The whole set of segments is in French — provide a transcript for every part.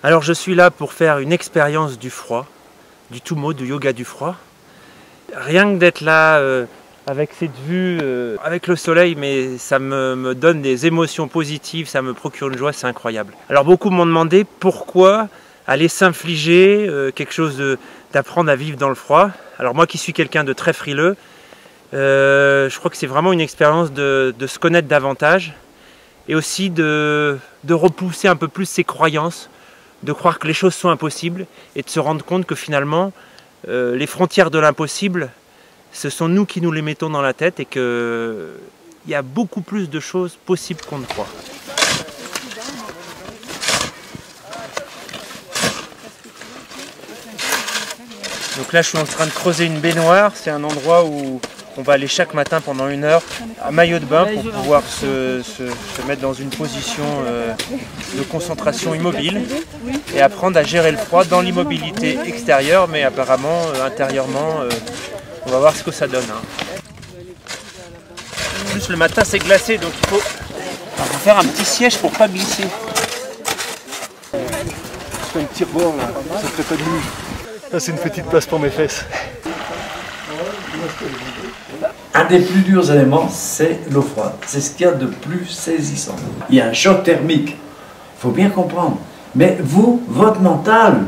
Alors je suis là pour faire une expérience du froid, du Tummo, du yoga du froid. Rien que d'être là avec cette vue, avec le soleil, mais ça me donne des émotions positives, ça me procure une joie, c'est incroyable. Alors beaucoup m'ont demandé pourquoi aller s'infliger quelque chose d'apprendre à vivre dans le froid. Alors moi qui suis quelqu'un de très frileux, je crois que c'est vraiment une expérience de se connaître davantage et aussi de repousser un peu plus ses croyances, de croire que les choses sont impossibles et de se rendre compte que finalement les frontières de l'impossible, ce sont nous qui nous les mettons dans la tête et qu'il y a beaucoup plus de choses possibles qu'on ne croit. Donc là je suis en train de creuser une baignoire, c'est un endroit où on va aller chaque matin pendant 1 heure à maillot de bain pour pouvoir se mettre dans une position de concentration immobile et apprendre à gérer le froid dans l'immobilité extérieure, mais apparemment intérieurement, on va voir ce que ça donne. En plus le matin c'est glacé, donc il faut faire un petit siège pour pas glisser. Je fais un petit rebord là, ça fait pas de nuit. Là c'est une petite place pour mes fesses. Un des plus durs éléments, c'est l'eau froide. C'est ce qu'il y a de plus saisissant. Il y a un choc thermique, il faut bien comprendre. Mais vous, votre mental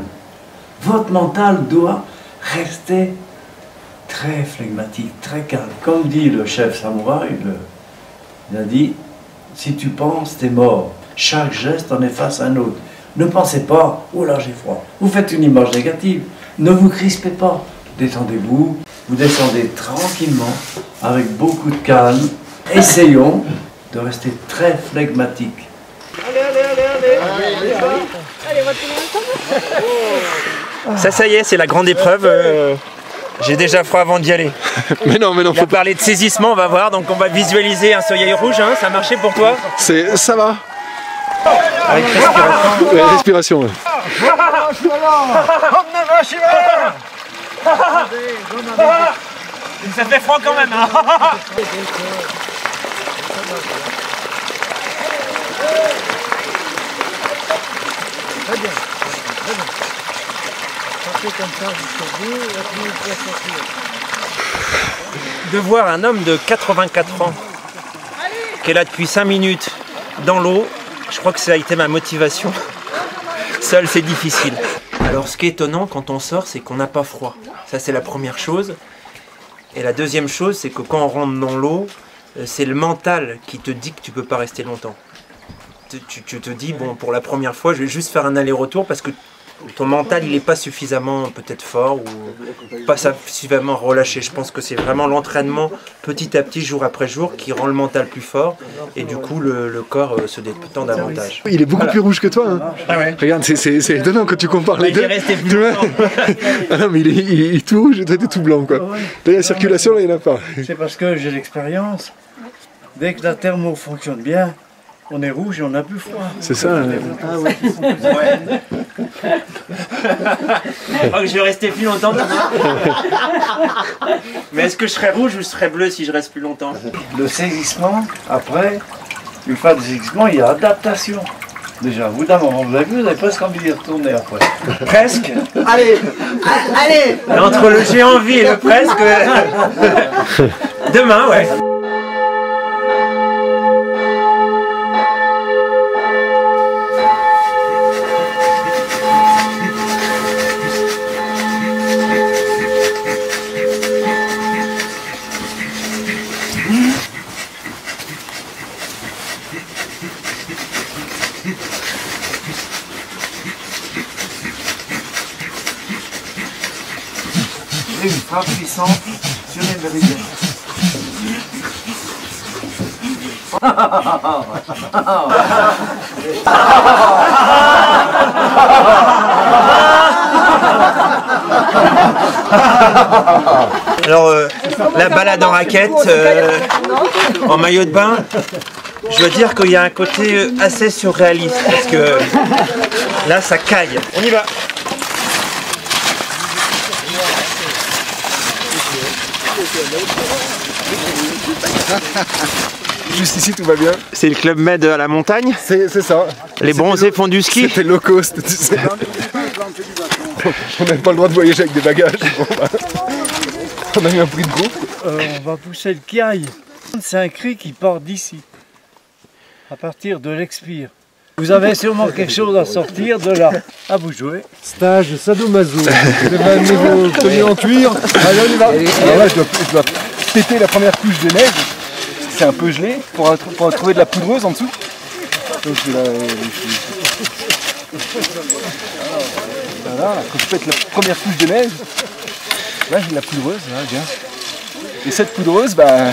doit rester très flegmatique, très calme. Comme dit le chef samouraï, il a dit, si tu penses, t'es mort. Chaque geste en efface un autre. Ne pensez pas, oh là j'ai froid. Vous faites une image négative. Ne vous crispez pas. Détendez-vous. Vous descendez tranquillement, avec beaucoup de calme. Essayons de rester très flegmatique. Allez, on va tourner. Ça y est, c'est la grande épreuve. J'ai déjà froid avant d'y aller. Mais non, On va parler de saisissement, on va voir. Donc on va visualiser un soleil rouge. Hein. Ça a marché pour toi? Ça va. Avec respiration. Ouais, respiration. Ouais. Ça fait froid quand même. Hein. Très bien. Partez comme ça jusqu'au bout, et puis vous pouvez sortir. De voir un homme de 84 ans qui est là depuis 5 minutes dans l'eau, je crois que ça a été ma motivation. Seul c'est difficile. Alors ce qui est étonnant quand on sort, c'est qu'on n'a pas froid. Ça c'est la première chose. Et la deuxième chose, c'est que quand on rentre dans l'eau, c'est le mental qui te dit que tu peux pas rester longtemps. Tu te dis, bon, pour la première fois, je vais juste faire un aller-retour parce que ton mental, il n'est pas suffisamment peut-être fort ou pas suffisamment relâché. Je pense que c'est vraiment l'entraînement petit à petit, jour après jour, qui rend le mental plus fort et du coup, le corps se détend davantage. Il est beaucoup plus rouge que toi. Hein. Ah ouais. Regarde, c'est étonnant quand tu compares les deux. Il est resté plus longtemps. Ah non, mais il est tout rouge et toi t'es tout blanc, quoi. Là, la circulation, là, il n'y en a pas. C'est parce que j'ai l'expérience. Dès que la thermo fonctionne bien, on est rouge et on n'a plus froid. C'est ça. Ah oui. Je crois que je vais rester plus longtemps. Mais est-ce que je serais rouge ou je serais bleu si je reste plus longtemps? Le saisissement, après, une fois de saisissement, il y a adaptation. Déjà, vous d'abord, vous avez vu, vous avez presque envie d'y retourner après. Presque. Allez, allez. Entre le j'ai envie et le presque. Demain, ouais. Une frappe puissante sur les méridiens. Alors, la balade en raquette, en maillot de bain, je dois dire qu'il y a un côté assez surréaliste parce que là, ça caille. On y va. Juste ici, tout va bien. C'est le Club Med à la montagne. C'est ça. Les bronzés font du ski. C'était low cost, tu sais. On n'a pas le droit de voyager avec des bagages. Bon, bah, on a eu un prix de gros. On va pousser le Kiaï. C'est un cri qui part d'ici, à partir de l'Expire. Vous avez sûrement quelque chose à sortir de là. À vous jouer. Stage sadomaso. C'est un nouveau tenue en cuir. Allez, on y va. Alors là, je dois péter la première couche de neige. C'est un peu gelé pour trouver de la poudreuse en dessous. Donc voilà, quand je pète la première couche de neige, là j'ai de la poudreuse, là, bien. Et cette poudreuse, bah,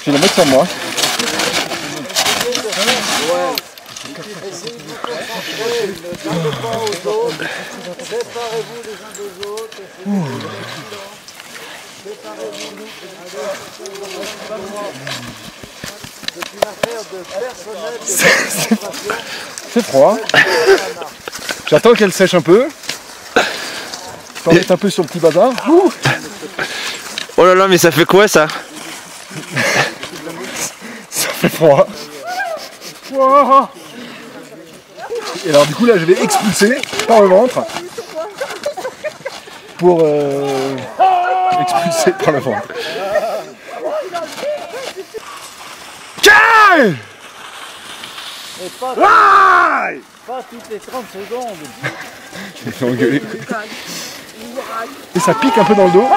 je vais la mettre sur moi. C'est froid. J'attends qu'elle sèche un peu. Je vais mettre un peu sur le petit bazar. Oh là là, mais ça fait quoi ça? Ça fait froid. Et alors du coup là je vais expulser par le ventre pour expulser par le ventre. Pas toutes les 30 secondes. Je me fais engueuler. Et ça pique un peu dans le dos.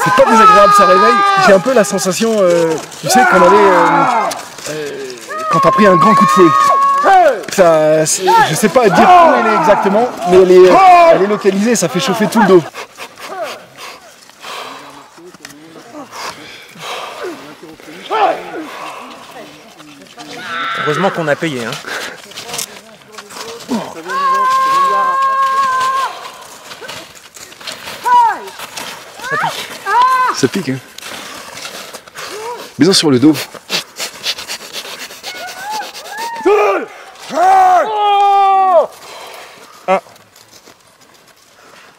C'est pas désagréable, ça réveille. J'ai un peu la sensation, tu sais, quand t'as pris un grand coup de fouet. Ça, je sais pas dire où elle est exactement, mais elle est localisée, ça fait chauffer tout le dos. Heureusement qu'on a payé. Hein. Ça pique, hein. Maison sur le dos. Ah.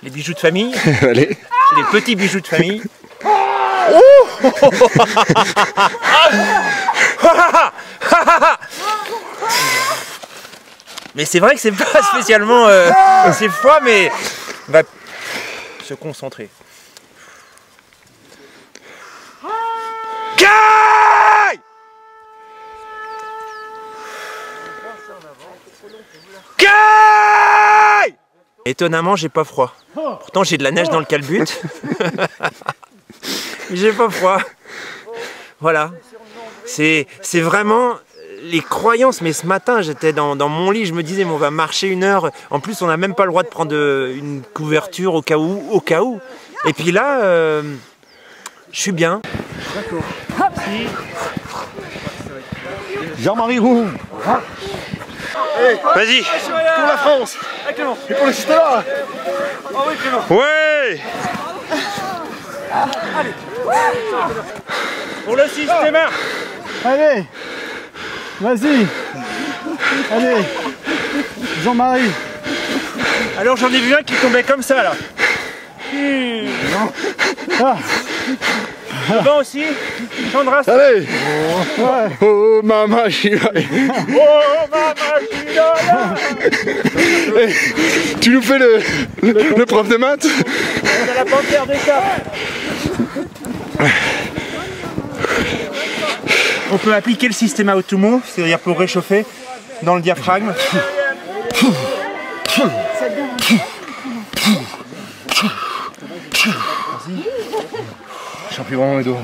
Les bijoux de famille. Allez. Les petits bijoux de famille. Mais c'est vrai que c'est pas spécialement... c'est froid, mais on va se concentrer. Étonnamment, j'ai pas froid. Pourtant, j'ai de la neige dans le calbut. J'ai pas froid. Voilà. C'est vraiment les croyances. Mais ce matin, j'étais dans mon lit, je me disais, mais on va marcher 1 heure. En plus, on n'a même pas le droit de prendre une couverture au cas où. Et puis là, je suis bien. D'accord. Jean-Marie Roux. Vas-y. Pour la France. Et pour le système. Ouais. Pour le système. Allez. Vas-y. Allez. Jean-Marie. Alors j'en ai vu un qui tombait comme ça là. Devant aussi. Chandras. Allez. Oh maman, j'y vais. Oh maman, j'y vais. Tu nous fais le prof de maths? On a la panthère des cas. On peut appliquer le système Automo, c'est-à-dire pour réchauffer dans le diaphragme. J'en prie vraiment les dos.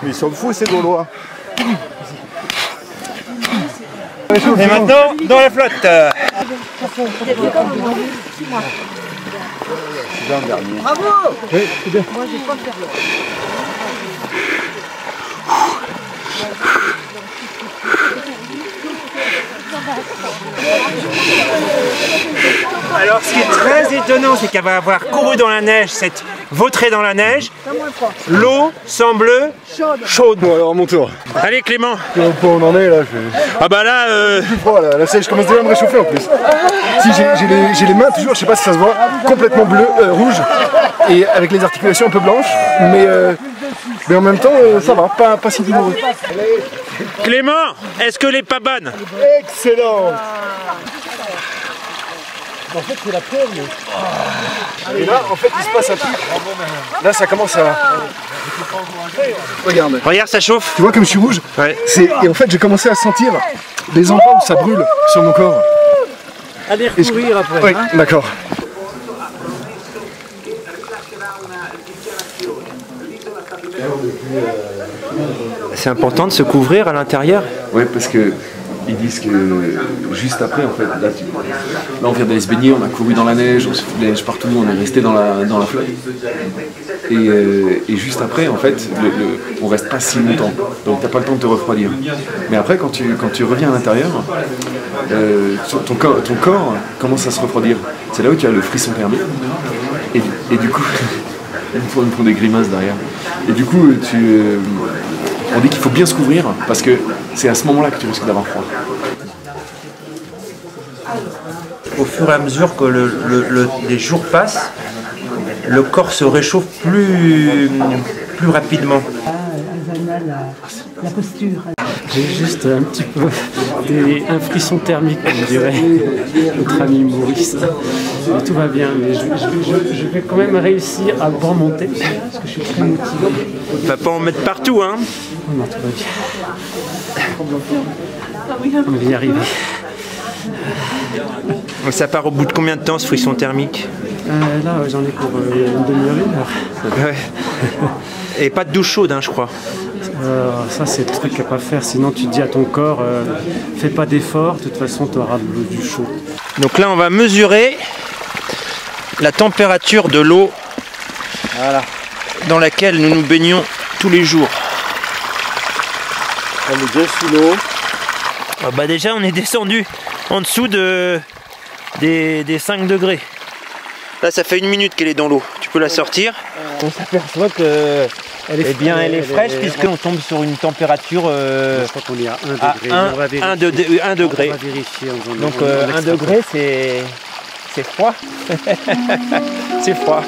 Mais ils sont fous ces Gaulois. Et maintenant, dans la flotte. Bravo. Oui, c'est bien. Moi j'ai pas fait. Alors ce qui est très étonnant, c'est qu'elle va avoir couru dans la neige cette vautré dans la neige. L'eau semble chaude. Bon alors mon tour. Allez Clément. On en est là. Ah bah là, Plus froid là. Là je commence déjà à me réchauffer en plus. Si j'ai les mains toujours, je sais pas si ça se voit, complètement bleu, rouge et avec les articulations un peu blanches, mais en même temps ça va, pas si douloureux. Clément, est-ce que les pas bonnes? Excellent. En fait c'est la peur mais... Et là en fait il se passe un truc. Là ça commence à... Regarde. Regarde, ça chauffe. Tu vois comme je suis rouge? Ouais. Et en fait j'ai commencé à sentir des endroits où ça brûle sur mon corps. Allez recourir après. Oui, d'accord. C'est important de se couvrir à l'intérieur. Ouais, parce que ils disent que juste après, en fait, là on vient d'aller se baigner, on a couru dans la neige, on se fout de la neige partout, on est resté dans la flotte. Et juste après, en fait, on reste pas si longtemps, donc t'as pas le temps de te refroidir. Mais après, quand tu reviens à l'intérieur, ton corps commence à se refroidir. C'est là où tu as le frisson thermique. Et du coup, ils me font des grimaces derrière. Et du coup, on dit qu'il faut bien se couvrir parce que c'est à ce moment-là que tu risques d'avoir froid. Au fur et à mesure que les jours passent, le corps se réchauffe plus rapidement. La posture. J'ai juste un petit peu un frisson thermique, comme dirait notre ami Maurice. Mais tout va bien, mais je vais quand même réussir à remonter parce que je suis très motivé. Va pas en mettre partout, hein? Non, tout va bien. On va y arriver. Ça part au bout de combien de temps ce frisson thermique? Là, j'en ai pour une demi-heure, une heure. Ouais. Et pas de douche chaude, hein, je crois. Ça, c'est le truc à pas faire. Sinon, tu dis à ton corps, fais pas d'effort. De toute façon, tu auras du chaud. Donc là, on va mesurer la température de l'eau dans laquelle nous nous baignons tous les jours. On est déjà sous l'eau. Ah bah déjà, on est descendu en dessous des 5 degrés. Là, ça fait 1 minute qu'elle est dans l'eau. Tu peux la sortir. On s'aperçoit que elle est fraîche puisqu'on tombe sur une température je crois qu'on est à 1 degré. 1 degré. On va vérifier. Donc 1 degré, c'est froid. C'est froid.